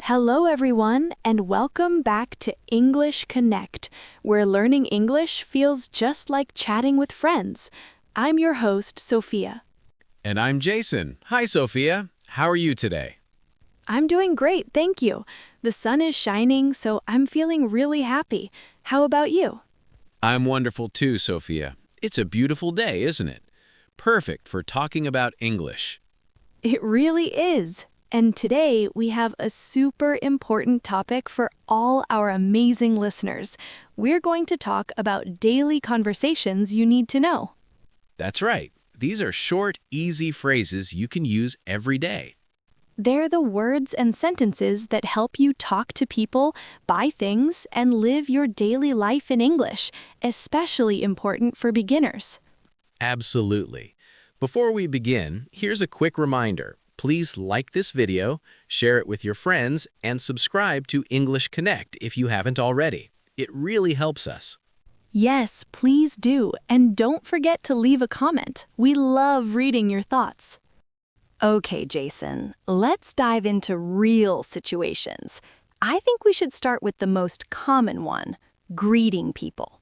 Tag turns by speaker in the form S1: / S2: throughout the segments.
S1: Hello, everyone, and welcome back to English Connect, where learning English feels just like chatting with friends. I'm your host, Sophia.
S2: And I'm Jason. Hi, Sophia. How are you today?
S1: I'm doing great, thank you. The sun is shining, so I'm feeling really happy. How about you?
S2: I'm wonderful too, Sophia. It's a beautiful day, isn't it? Perfect for talking about English.
S1: It really is. And today we have a super important topic for all our amazing listeners. We're going to talk about daily conversations you need to know.
S2: That's right. These are short, easy phrases you can use every day.
S1: They're the words and sentences that help you talk to people, buy things, and live your daily life in English, especially important for beginners.
S2: Absolutely. Before we begin, here's a quick reminder. Please like this video, share it with your friends, and subscribe to English Connect if you haven't already. It really helps us.
S1: Yes, please do, and don't forget to leave a comment. We love reading your thoughts. Okay, Jason, let's dive into real situations. I think we should start with the most common one, greeting people.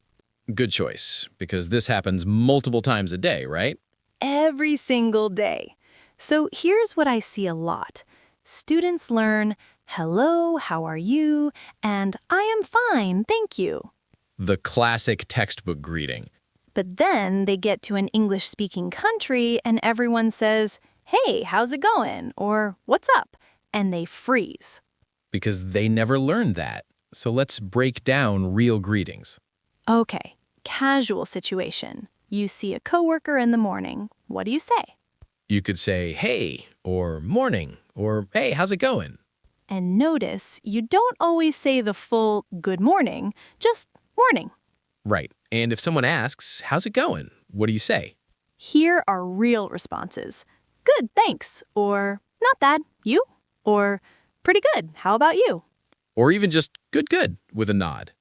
S2: Good choice, because this happens multiple times a day, right?
S1: Every single day. So here's what I see a lot. Students learn, hello, how are you? And I am fine, thank you.
S2: The classic textbook greeting.
S1: But then they get to an English-speaking country and everyone says, hey, how's it going? Or what's up? And they freeze.
S2: Because they never learned that. So let's break down real greetings.
S1: Okay, casual situation. You see a coworker in the morning. What do you say?
S2: You could say, hey, or morning, or hey, how's it going?
S1: And notice you don't always say the full good morning, just morning.
S2: Right. And if someone asks, how's it going? What do you say?
S1: Here are real responses. Good, thanks. Or not bad, you? Or pretty good, how about you?
S2: Or even just good, with a nod.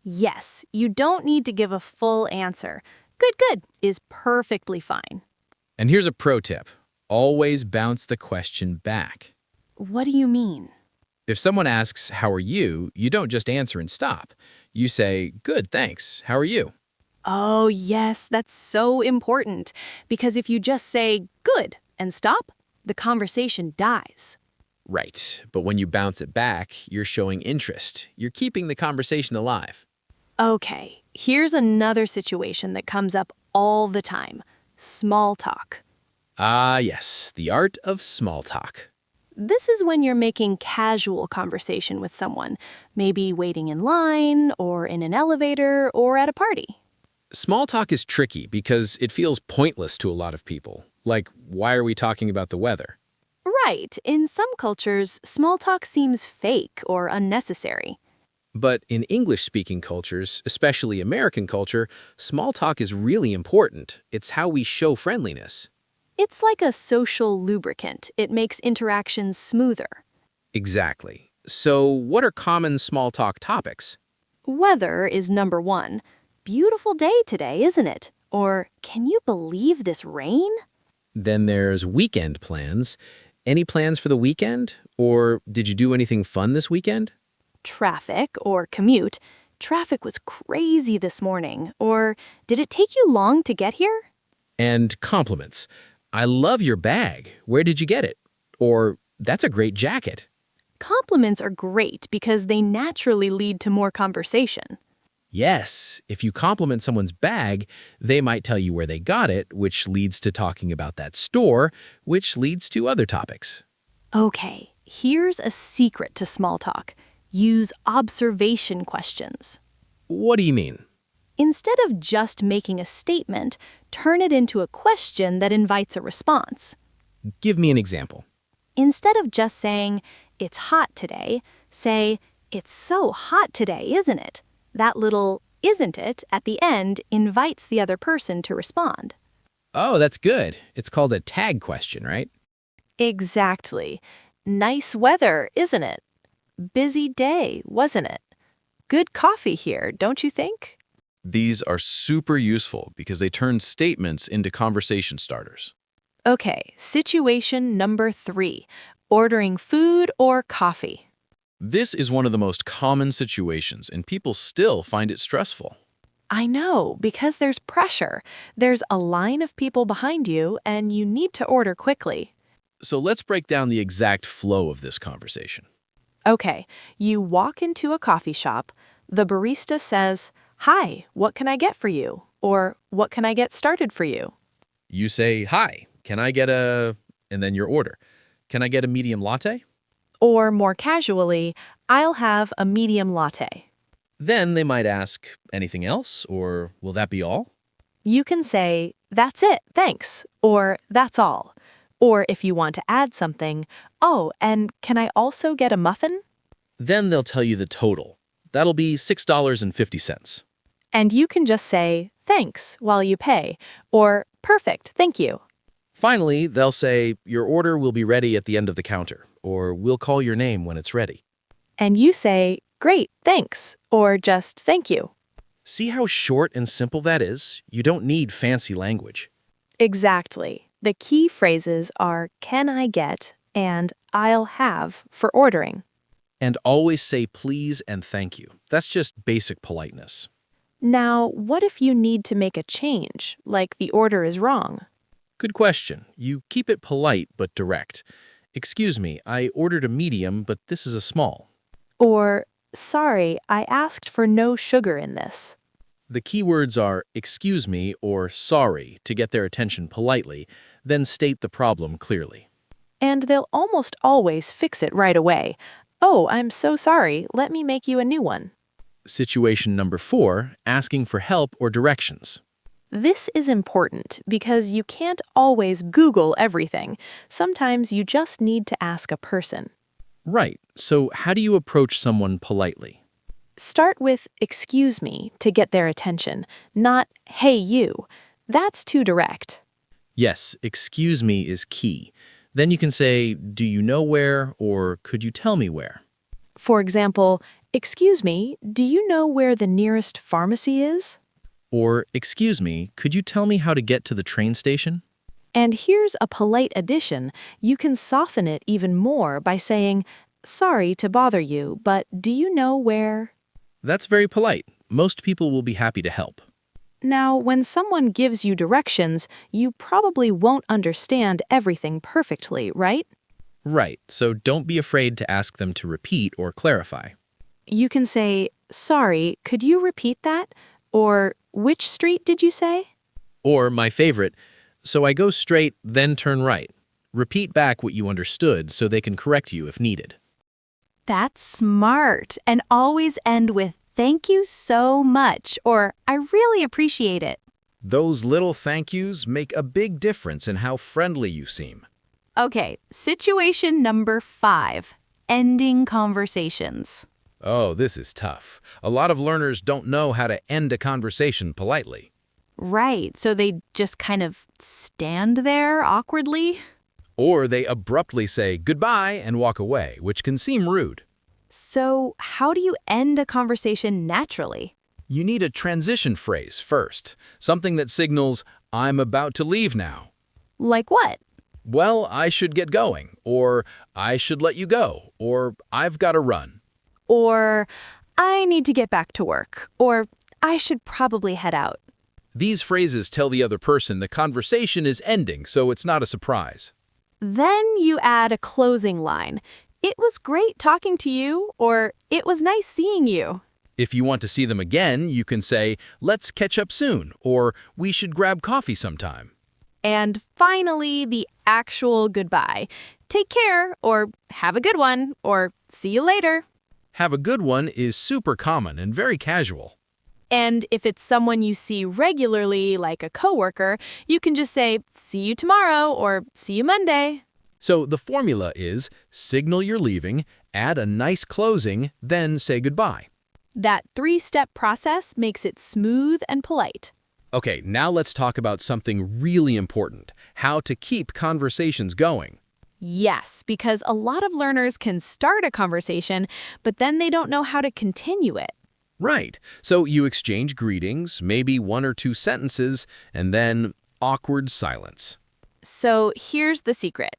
S1: Yes, you don't need to give a full answer. Good is perfectly fine.
S2: And here's a pro tip. Always bounce the question back.
S1: What do you mean?
S2: If someone asks, how are you, you don't just answer and stop. You say, good, thanks. How are you?
S1: Oh, yes, that's so important. Because if you just say good and stop, the conversation dies.
S2: Right. But when you bounce it back, you're showing interest. You're keeping the conversation alive.
S1: Okay, here's another situation that comes up all the time. Small talk.
S2: Ah, yes, the art of small talk.
S1: This is when you're making casual conversation with someone, maybe waiting in line, or in an elevator, or at a party.
S2: Small talk is tricky because it feels pointless to a lot of people. Like, why are we talking about the weather?
S1: Right, in some cultures, small talk seems fake or unnecessary.
S2: But in English-speaking cultures, especially American culture, small talk is really important. It's how we show friendliness.
S1: It's like a social lubricant. It makes interactions smoother.
S2: Exactly. So what are common small talk topics?
S1: Weather is number one. Beautiful day today, isn't it? Or, can you believe this rain?
S2: Then there's weekend plans. Any plans for the weekend? Or did you do anything fun this weekend?
S1: Traffic or commute. Traffic was crazy this morning. Or, did it take you long to get here?
S2: And compliments. I love your bag. Where did you get it? Or, that's a great jacket.
S1: Compliments are great because they naturally lead to more conversation.
S2: Yes, if you compliment someone's bag, they might tell you where they got it, which leads to talking about that store, which leads to other topics.
S1: Okay, here's a secret to small talk. Use observation questions.
S2: What do you mean?
S1: Instead of just making a statement, turn it into a question that invites a response.
S2: Give me an example.
S1: Instead of just saying, it's hot today, say, it's so hot today, isn't it? That little isn't it at the end invites the other person to respond.
S2: Oh, that's good. It's called a tag question, right?
S1: Exactly. Nice weather, isn't it? Busy day, wasn't it? Good coffee here, don't you think?
S3: These are super useful because they turn statements into conversation starters.
S1: Okay, situation number 3. Ordering food or coffee.
S3: This is one of the most common situations, and people still find it stressful.
S1: I know, because there's pressure. There's a line of people behind you, and you need to order quickly.
S3: So let's break down the exact flow of this conversation.
S1: Okay, you walk into a coffee shop. The barista says, "Hi, what can I get for you?" Or, "What can I get started for you?"
S3: You say, "Hi, can I get a..." and then your order. "Can I get a medium latte?"
S1: Or, more casually, "I'll have a medium latte."
S3: Then they might ask, "Anything else?" or "Will that be all?"
S1: You can say, "That's it, thanks," or "That's all." Or if you want to add something, "Oh, and can I also get a muffin?"
S3: Then they'll tell you the total. That'll be $6.50.
S1: And you can just say, "Thanks," while you pay, or "Perfect, thank you."
S3: Finally, they'll say, "Your order will be ready at the end of the counter," or "We'll call your name when it's ready."
S1: And you say, "Great, thanks," or just "Thank you."
S3: See how short and simple that is? You don't need fancy language.
S1: Exactly. The key phrases are "can I get" and "I'll have" for ordering.
S3: And always say please and thank you. That's just basic politeness.
S1: Now, what if you need to make a change, like the order is wrong?
S3: Good question. You keep it polite but direct. "Excuse me, I ordered a medium, but this is a small."
S1: Or, "Sorry, I asked for no sugar in this."
S3: The key words are "excuse me" or "sorry" to get their attention politely, then state the problem clearly.
S1: And they'll almost always fix it right away. "Oh, I'm so sorry, let me make you a new one."
S3: Situation number 4, asking for help or directions.
S1: This is important because you can't always Google everything. Sometimes you just need to ask a person.
S3: Right, so how do you approach someone politely?
S1: Start with "excuse me" to get their attention, not "hey you." That's too direct.
S3: Yes, "excuse me" is key. Then you can say, "Do you know where?" or "Could you tell me where?"
S1: For example, "Excuse me, do you know where the nearest pharmacy is?"
S3: Or, "Excuse me, could you tell me how to get to the train station?"
S1: And here's a polite addition. You can soften it even more by saying, "Sorry to bother you, but do you know where?"
S3: That's very polite. Most people will be happy to help.
S1: Now, when someone gives you directions, you probably won't understand everything perfectly, right?
S3: Right, so don't be afraid to ask them to repeat or clarify.
S1: You can say, "Sorry, could you repeat that?" Or, "Which street did you say?"
S3: Or, my favorite, "So I go straight, then turn right." Repeat back what you understood so they can correct you if needed.
S1: That's smart. And always end with "Thank you so much," or "I really appreciate it."
S4: Those little thank yous make a big difference in how friendly you seem.
S1: Okay, situation number 5, ending conversations.
S4: Oh, this is tough. A lot of learners don't know how to end a conversation politely.
S1: Right, so they just kind of stand there awkwardly.
S4: Or they abruptly say goodbye and walk away, which can seem rude.
S1: So, how do you end a conversation naturally?
S4: You need a transition phrase first, something that signals, "I'm about to leave now."
S1: Like what?
S4: "Well, I should get going," or "I should let you go," or "I've got to run."
S1: Or, "I need to get back to work," or "I should probably head out."
S4: These phrases tell the other person the conversation is ending, so it's not a surprise.
S1: Then you add a closing line. "It was great talking to you," or "It was nice seeing you."
S4: If you want to see them again, you can say, "Let's catch up soon," or "We should grab coffee sometime."
S1: And finally, the actual goodbye. "Take care," or "Have a good one," or "See you later."
S4: Have a good one is super common and very casual.
S1: And if it's someone you see regularly, like a coworker, you can just say, "See you tomorrow," or "See you Monday."
S4: So the formula is signal you're leaving, add a nice closing, then say goodbye.
S1: That 3-step process makes it smooth and polite.
S4: Okay, now let's talk about something really important, how to keep conversations going.
S1: Yes, because a lot of learners can start a conversation, but then they don't know how to continue it.
S4: Right, so you exchange greetings, maybe 1 or 2 sentences, and then awkward silence.
S1: So here's the secret.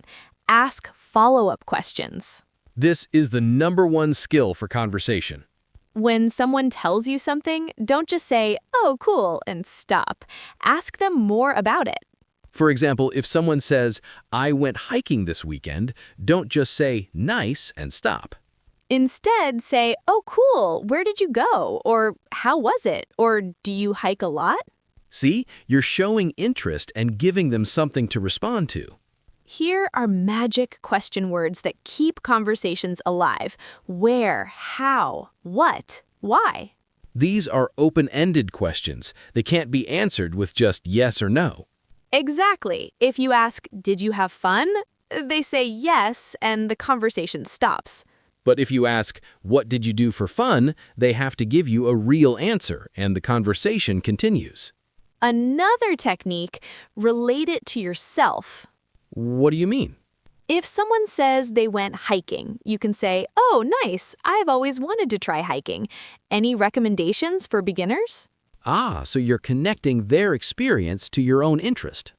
S1: Ask follow-up questions.
S4: This is the #1 skill for conversation.
S1: When someone tells you something, don't just say, "Oh, cool," and stop. Ask them more about it.
S4: For example, if someone says, "I went hiking this weekend," don't just say, "Nice," and stop.
S1: Instead, say, "Oh, cool, where did you go?" Or "How was it?" Or "Do you hike a lot?"
S4: See, you're showing interest and giving them something to respond to.
S1: Here are magic question words that keep conversations alive. Where, how, what, why.
S4: These are open-ended questions. They can't be answered with just yes or no.
S1: Exactly. If you ask, "Did you have fun?" they say yes, and the conversation stops.
S4: But if you ask, "What did you do for fun?" they have to give you a real answer, and the conversation continues.
S1: Another technique, relate it to yourself.
S4: What do you mean?
S1: If someone says they went hiking, you can say, "Oh, nice. I've always wanted to try hiking. Any recommendations for beginners?"
S4: So you're connecting their experience to your own interest.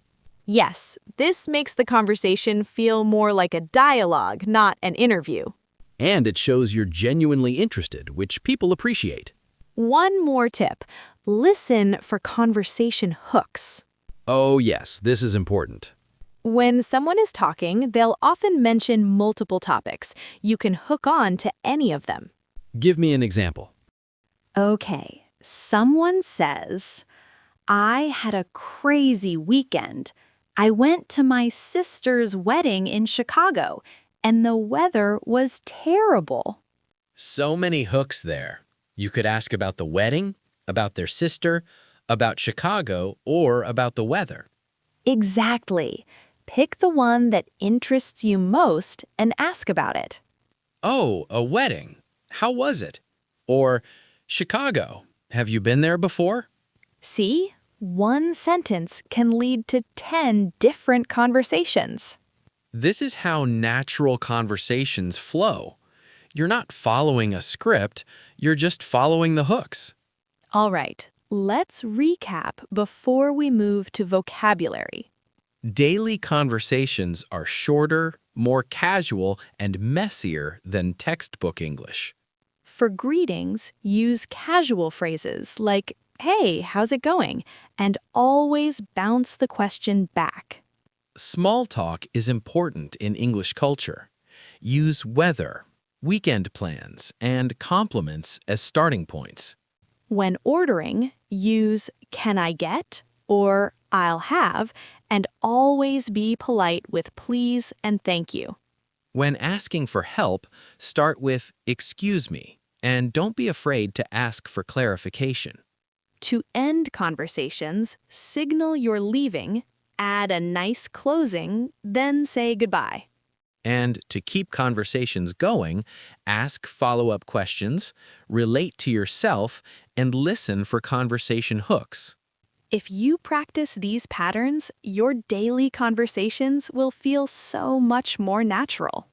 S1: Yes, this makes the conversation feel more like a dialogue, not an interview.
S4: And it shows you're genuinely interested, which people appreciate.
S1: One more tip, listen for conversation hooks.
S4: Oh yes, this is important.
S1: When someone is talking, they'll often mention multiple topics. You can hook on to any of them.
S4: Give me an example.
S1: Okay, someone says, "I had a crazy weekend. I went to my sister's wedding in Chicago, and the weather was terrible."
S3: So many hooks there. You could ask about the wedding, about their sister, about Chicago, or about the weather.
S1: Exactly. Pick the one that interests you most and ask about it.
S3: Oh, a wedding. How was it? Or, Chicago. Have you been there before?
S1: See? One sentence can lead to 10 different conversations.
S3: This is how natural conversations flow. You're not following a script, you're just following the hooks.
S1: All right, let's recap before we move to vocabulary.
S3: Daily conversations are shorter, more casual, and messier than textbook English.
S1: For greetings, use casual phrases like, "Hey, how's it going?" and always bounce the question back.
S3: Small talk is important in English culture. Use weather, weekend plans, and compliments as starting points.
S1: When ordering, use "Can I get?" or "I'll have," and always be polite with "please" and "thank you."
S3: When asking for help, start with "excuse me," and don't be afraid to ask for clarification.
S1: To end conversations, signal you're leaving, add a nice closing, then say goodbye.
S3: And to keep conversations going, ask follow-up questions, relate to yourself, and listen for conversation hooks.
S1: If you practice these patterns, your daily conversations will feel so much more natural.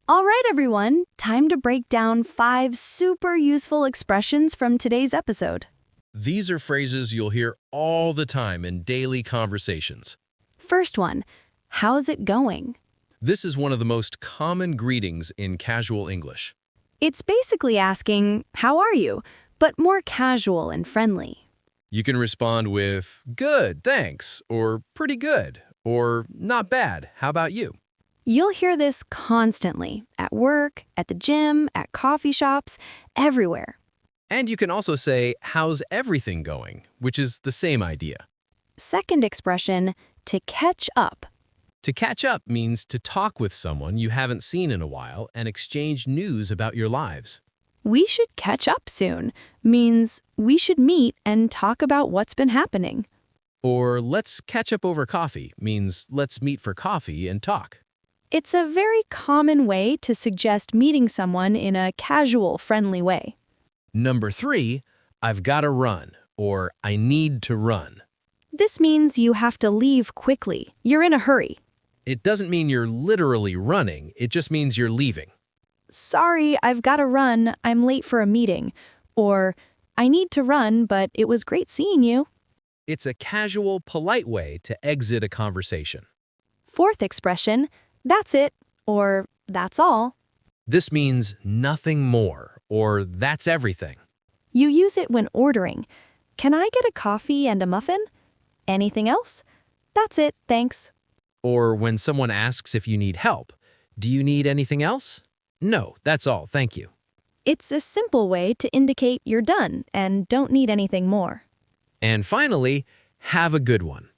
S1: All right, everyone, time to break down 5 super useful expressions from today's episode.
S4: These are phrases you'll hear all the time in daily conversations.
S1: First one, how's it going?
S4: This is one of the most common greetings in casual English.
S1: It's basically asking, "How are you?" but more casual and friendly.
S4: You can respond with, "Good, thanks," or "Pretty good," or "Not bad, how about you?"
S1: You'll hear this constantly, at work, at the gym, at coffee shops, everywhere.
S4: And you can also say, "How's everything going?" which is the same idea.
S1: Second expression, to catch up.
S4: To catch up means to talk with someone you haven't seen in a while and exchange news about your lives.
S1: We should catch up soon means we should meet and talk about what's been happening.
S4: Or let's catch up over coffee means let's meet for coffee and talk.
S1: It's a very common way to suggest meeting someone in a casual, friendly way.
S4: Number 3, I've got to run, or I need to run.
S1: This means you have to leave quickly. You're in a hurry.
S4: It doesn't mean you're literally running, it just means you're leaving.
S1: "Sorry, I've got to run. I'm late for a meeting." Or, "I need to run, but it was great seeing you."
S4: It's a casual, polite way to exit a conversation.
S1: Fourth expression, "That's it," or "That's all."
S4: This means nothing more, or that's everything.
S1: You use it when ordering. Can I get a coffee and a muffin? Anything else? That's it, thanks.
S4: Or when someone asks if you need help, do you need anything else? No, that's all, thank you.
S1: It's a simple way to indicate you're done and don't need anything more.
S4: And finally, have a good one.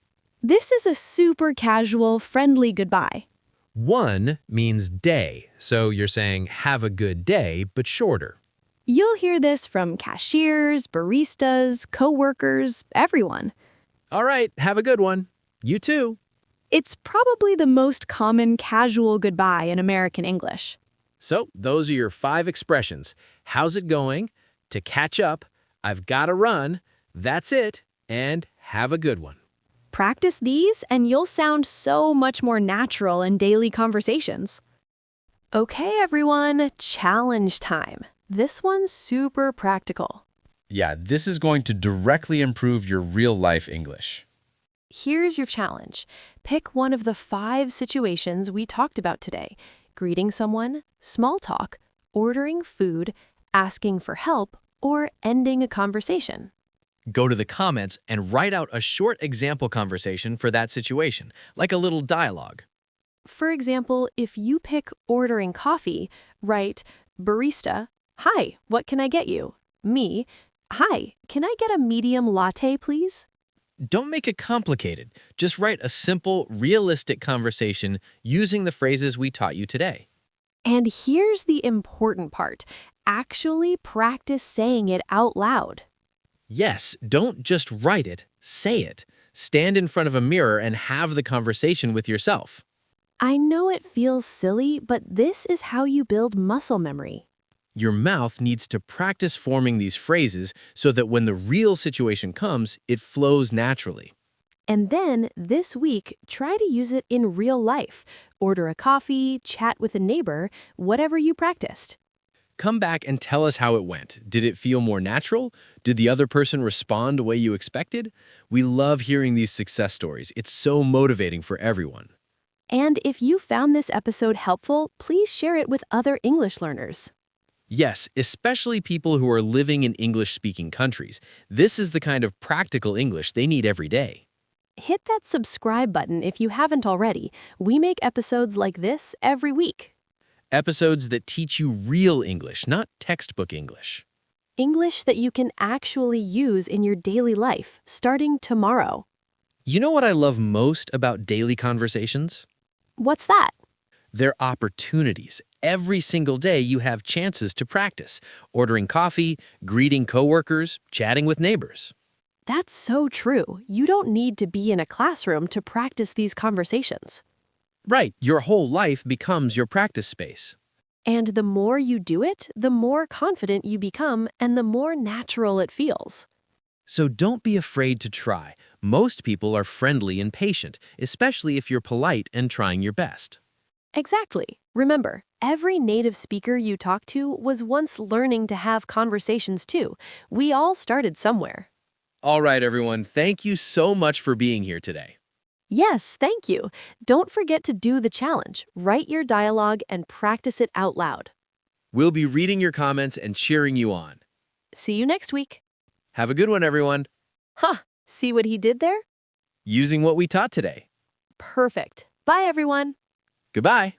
S1: This is a super casual, friendly goodbye.
S4: One means day, so you're saying have a good day, but shorter.
S1: You'll hear this from cashiers, baristas, coworkers, everyone.
S4: All right, have a good one. You too.
S1: It's probably the most common casual goodbye in American English.
S4: So those are your 5 expressions. How's it going? To catch up. I've got to run. That's it. And have a good one.
S1: Practice these and you'll sound so much more natural in daily conversations. Okay, everyone, challenge time. This one's super practical.
S5: Yeah, this is going to directly improve your real-life English.
S1: Here's your challenge. Pick one of the 5 situations we talked about today. Greeting someone, small talk, ordering food, asking for help, or ending a conversation.
S2: Go to the comments and write out a short example conversation for that situation, like a little dialogue.
S1: For example, if you pick ordering coffee, write, barista, hi, what can I get you? Me, hi, can I get a medium latte, please?
S2: Don't make it complicated. Just write a simple, realistic conversation using the phrases we taught you today.
S1: And here's the important part. Actually practice saying it out loud.
S2: Yes, don't just write it, say it. Stand in front of a mirror and have the conversation with yourself.
S1: I know it feels silly, but this is how you build muscle memory.
S2: Your mouth needs to practice forming these phrases so that when the real situation comes, it flows naturally.
S1: And then, this week, try to use it in real life. Order a coffee, chat with a neighbor, whatever you practiced.
S2: Come back and tell us how it went. Did it feel more natural? Did the other person respond the way you expected? We love hearing these success stories. It's so motivating for everyone.
S1: And if you found this episode helpful, please share it with other English learners.
S2: Yes, especially people who are living in English-speaking countries. This is the kind of practical English they need every day.
S1: Hit that subscribe button if you haven't already. We make episodes like this every week.
S2: Episodes that teach you real English, not textbook English.
S1: English that you can actually use in your daily life, starting tomorrow.
S2: You know what I love most about daily conversations?
S1: What's that?
S2: They're opportunities. Every single day you have chances to practice, ordering coffee, greeting coworkers, chatting with neighbors.
S1: That's so true. You don't need to be in a classroom to practice these conversations.
S2: Right, your whole life becomes your practice space.
S1: And the more you do it, the more confident you become and the more natural it feels.
S2: So don't be afraid to try. Most people are friendly and patient, especially if you're polite and trying your best.
S1: Exactly. Remember, every native speaker you talk to was once learning to have conversations too. We all started somewhere.
S2: All right, everyone, thank you so much for being here today.
S1: Yes, thank you. Don't forget to do the challenge. Write your dialogue and practice it out loud.
S2: We'll be reading your comments and cheering you on.
S1: See you next week.
S2: Have a good one, everyone.
S1: See what he did there?
S2: Using what we taught today.
S1: Perfect. Bye, everyone.
S2: Goodbye.